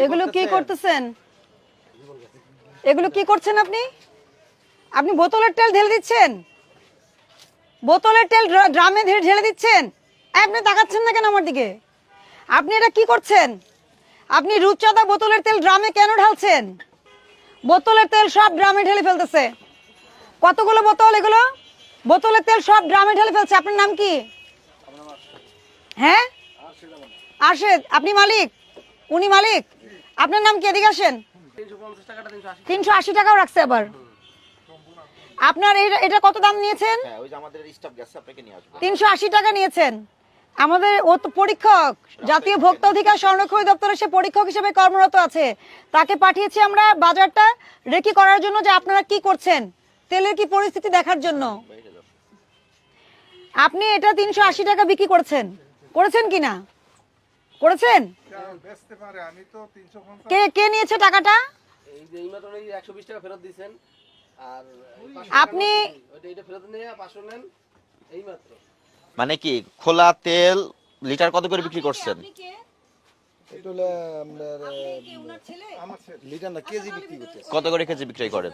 এগুলো কি করতেছেন? এগুলো কি করছেন আপনি? আপনি বোতলের তেল ঢেলে দিচ্ছেন, বোতলের তেল ড্রামে ঢেলে দিচ্ছেন। আপনি তাকাচ্ছেন না কেন আমার দিকে? আপনি এটা কি করছেন? আপনি রূপচাঁদা বোতলের তেল ড্রামে কেন ঢালছেন? বোতলের তেল সব ড্রামে ঢেলে ফেলতেছে। কতগুলো বোতল এগুলো? বোতলের তেল সব ড্রামে ঢেলে ফেলছে। আপনার নাম কি? হ্যাঁ, আরশেদ। আপনি মালিক? উনি মালিক? আপনার নাম কি? এদিকে আসেন। 380 টাকাও রাখছে আবার। আপনার এটা কত দাম নিয়েছেন? 380 টাকা নিয়েছেন। আমাদের ও তো পরীক্ষক, জাতীয় ভোক্তা অধিকার সংরক্ষণ দপ্তরে সে পরীক্ষক হিসেবে কর্মরত আছে। তাকে পাঠিয়েছি আমরা বাজারটা রেকি করার জন্য যে আপনারা কি করছেন, তেলের কি পরিস্থিতি দেখার জন্য। আপনি এটা 380 টাকা বিক্রি করেছেন কিনা? করেছেন? কে নিয়েছে টাকাটা? আপনি মানে কি খোলা তেল লিটার কত করে বিক্রি করছেন? লিটার না কেজি বিক্রি করতেছে। কত করে কেজি বিক্রি করেন?